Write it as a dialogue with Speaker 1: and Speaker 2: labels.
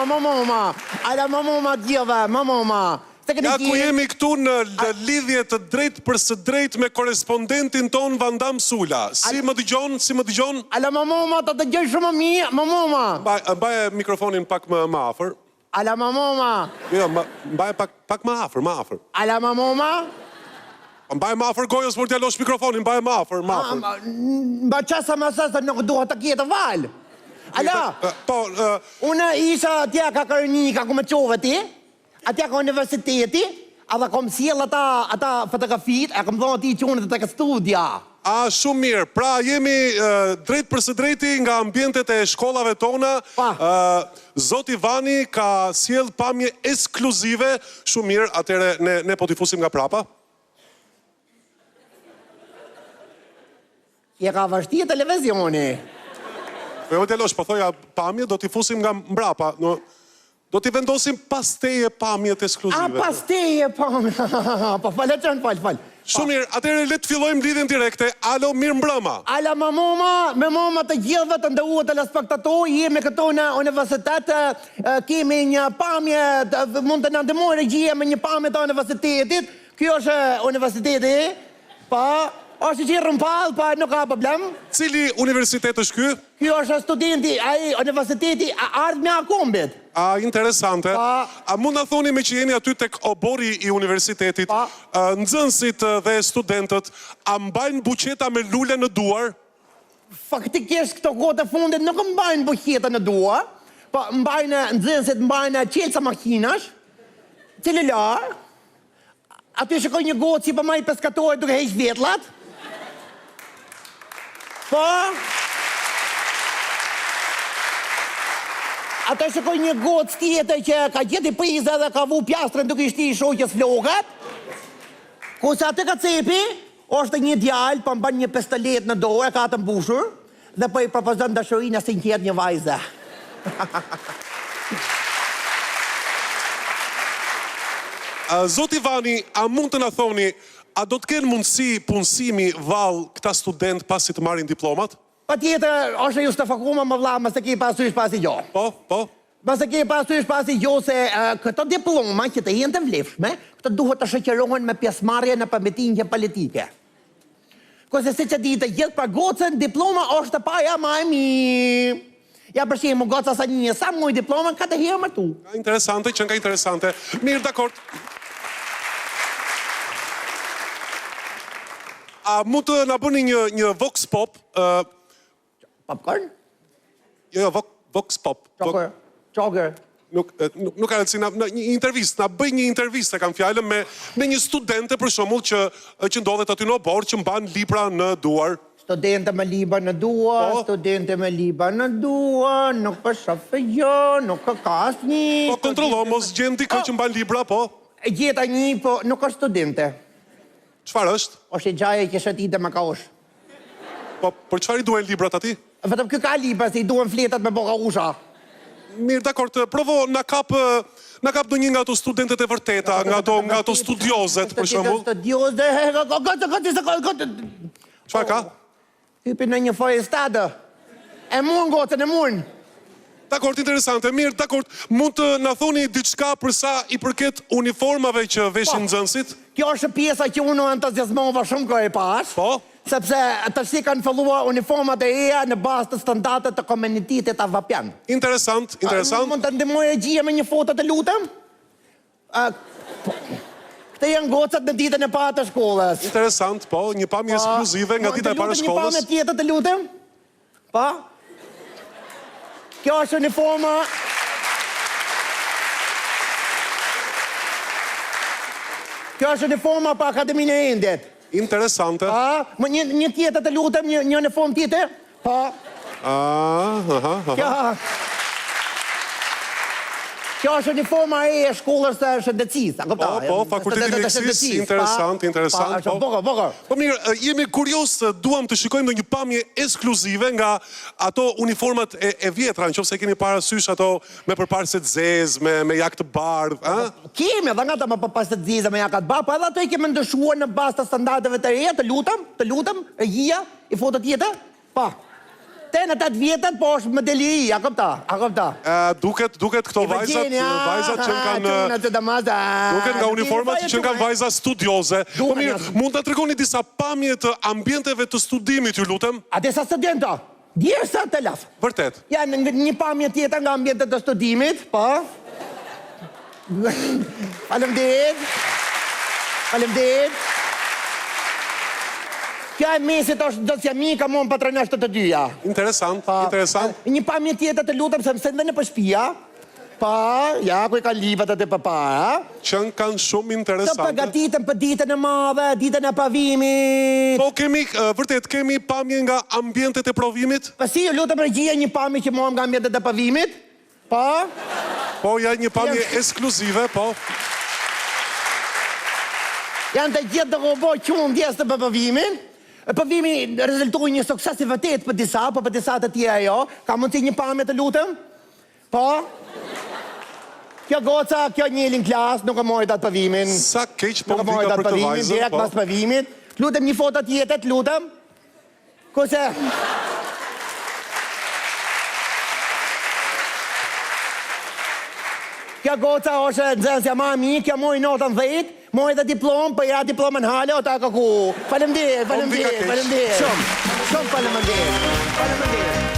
Speaker 1: mamoma. Ala mamoma djeva, mamoma.
Speaker 2: Ja ku jemi këtu në lidhje të drejt për së drejt me korespondentin ton Vandam Sula. Si më dëgjon?
Speaker 1: Ala mamoma, të dëgjoj shumë mirë, mamoma.
Speaker 2: Mbaje mikrofonin pak më afër.
Speaker 1: Ala mamoma.
Speaker 2: Jo, mbaje pak më afër.
Speaker 1: Ala mamoma.
Speaker 2: Mbaje më afër gojës për t'ja losh mikrofonin, mbaje më afër.
Speaker 1: Mba qasa më sasa nuk duhet të kjetë valë. Ala, unë isha atja ka Kërnika, ku me qove ti, atja ka universiteti, edhe kom sjell ata fotografit, e kom dhonë ti qunët të ka studia.
Speaker 2: Shumë mirë, pra jemi drejt për së drejti nga ambientet e shkollave tona. Zoti Vani ka sjell pamje ekskluzive. Shumë mirë, atëre ne po t'i fusim nga prapa.
Speaker 1: Je ka vështirë televizioni.
Speaker 2: Jo t'ja losh, po thoja pamje, do t'i fusim nga mbrapa. Do t'i vendosim pas teje pamjet ekskluzive.
Speaker 1: Pas teje pamje. Po falë.
Speaker 2: Shumë mirë, atëre le të fillojmë lidhjen direkte. Alo, mirë mbrëma.
Speaker 1: Ala mamoma, me mama të gjithëve të ndëruar telespektatorë, jemi këtu në universitet, kemi një pamje, mund të na ndihmojë regjia me një pamje të universitetit. Kjo është universiteti, është që rëmpall, pa nuk ka problem.
Speaker 2: Cili universitet është ky?
Speaker 1: Kjo është studenti, ai universiteti ardhmja kombit.
Speaker 2: Interesante. A mund na thoni me që jeni aty tek obori i universitetit, nxënësit dhe studentët, a mbajnë buqeta me lule në duar?
Speaker 1: Faktikisht këto kohë të fundit nuk mbajnë buqeta në duar, po nxënësit mbajnë qelca makinash, celular, aty shikoj një gocë si për maj peskatorë duke heq vjetlat. Po, atë shikoj një gocë tjetër që ka gjeti prizë dhe ka vu pjastrën duke ishti i shoqës flokat. Kurse atë ka cepi, është një djalë, po mban një pistolet në dorë, ka të mbushur, dhe po i propozon dashurinë si një vajze.
Speaker 2: Zoti Vani, a mund të na thoni, a do të kenë mundësi punësimi vallë këta student pasi të marrin diplomat?
Speaker 1: Patjetër, është ju stafakuma më vlla, mëse ke pasysh pasi jo.
Speaker 2: Po.
Speaker 1: Mëse ke pasysh pasi jo se këto diploma që të jenë të vlefshme, këto duhet të shoqërohen me pjesëmarrje në përmbajtje politike. Kurse siç e ditë, gjithë për gocën diploma është paja më e mirë. Ja për shembull, goca sa një sa muj diploma ka të herë më tu.
Speaker 2: Interesante, që nga interesante. Mirë, dakord. A mund të na bëni një vox pop?
Speaker 1: Popcorn?
Speaker 2: Jo, vox pop.
Speaker 1: Choker.
Speaker 2: Nuk ka rëndësi, një intervistë, na bëj një intervistë, kam fjalën me një studente për shembull që ndodhet aty në obor, që mban libra në duar.
Speaker 1: Studente me libra në duar, nuk për shofë jo, nuk ka asnjë.
Speaker 2: Po kontrollo, mos gjen dikë që mban libra, po.
Speaker 1: E gjeta një, po nuk është studente.
Speaker 2: Çfarë është?
Speaker 1: Është gjaja që shëtitë me kaush.
Speaker 2: Po, për çfarë i duhen librat atij?
Speaker 1: Vetëm kë ka libra, se i duhen fletat me boka usha.
Speaker 2: Mirë, dakord, provo na kap ndonjë nga ato studentet e vërteta, nga ato studiozet, për shembull. Çfarë ka?
Speaker 1: Hypi në një forestadë. E mun gocën, e mun.
Speaker 2: Dakord, interesante. Mirë, dakord. Mund të na thoni diçka për sa i përket uniformave që veshin nxënësit?
Speaker 1: Kjo është pjesa që unë entuziazmova shumë kohë e pas.
Speaker 2: Po?
Speaker 1: Sepse tash kanë filluar uniformat e reja në bazë të standardeve të komunitetit avapian.
Speaker 2: Interesant.
Speaker 1: Mund të ndihmoj regjia me një foto të lutem? Këte janë gocat në ditën e parë të shkollës.
Speaker 2: Interesant, po, një pamje ekskluzive nga dita e parë e shkollës.
Speaker 1: Një pamje tjetër të lutem? Po? Kjo është uniforma. Kjo është uniforma për Akademinë e Endit.
Speaker 2: Interesante.
Speaker 1: Një tjetër të lutem, një uniform tjetër? Po. Kjo është uniforma e shkollës së shëndetësisë.
Speaker 2: Po, fakulteti mjekësisë, interesant. Po mirë, jemi kurios, duam të shikojmë ndonjë pamje ekskluzive nga ato uniformat e vjetra, nëse keni parasysh ato me përparse të zezë, me jak të bardhë, a?
Speaker 1: Kemi edhe nga ato me përparse të zezë, me jak të bardhë, po edhe ato i kemi ndryshuar në bazë të standardeve të reja, të lutem, regjia, i foto tjetër? Po. Ten atat vjetët, po është më deli, a këpta.
Speaker 2: Duket këto vajzat që kanë... Duket nga uniformat që kanë vajza studioze. Po mirë, mund të tregoni disa pamje të ambienteve të studimit, ju lutem?
Speaker 1: A disa studenta? Djerë sa të laf.
Speaker 2: Vërtet?
Speaker 1: Ja, një pamje tjetër nga ambientet të studimit, po. Faleminderit. Kja e mesit është do t'ja mi ka mon patronasht të dyja.
Speaker 2: Interesant.
Speaker 1: Një pamje tjetër të lutem se në për shpia. Ja, ku i ka livat atë për para.
Speaker 2: Që kanë shumë interesante.
Speaker 1: Të përgatitën për ditën e madhe, ditën e pavimit.
Speaker 2: Po vërtet, kemi pamje nga ambientet e provimit?
Speaker 1: Si, lutem regjia një pamje që mohem nga ambientet e pavimit.
Speaker 2: Po, ja një pamje ekskluzive, po.
Speaker 1: Janë të gjithë të robot që unë djesë të për pavimin. Pavimi rezultoi një sukses i vërtet për disa, po për disa të tjera jo. Ka mundsi një pamje të lutem? Kjo goca, kjo njëllin klas, nuk e mojt atë pavimin.
Speaker 2: Sa keq po vika për të vajzën,
Speaker 1: direkt pas pavimit. Lutem një foto tjetër, lutem. Kose... Kjo goca është nxënësja ma mi, kjo moj notën 10, moj dhe diplom, për ja diplomën hale, o ta ka ku. Faleminderit. Shumë faleminderit.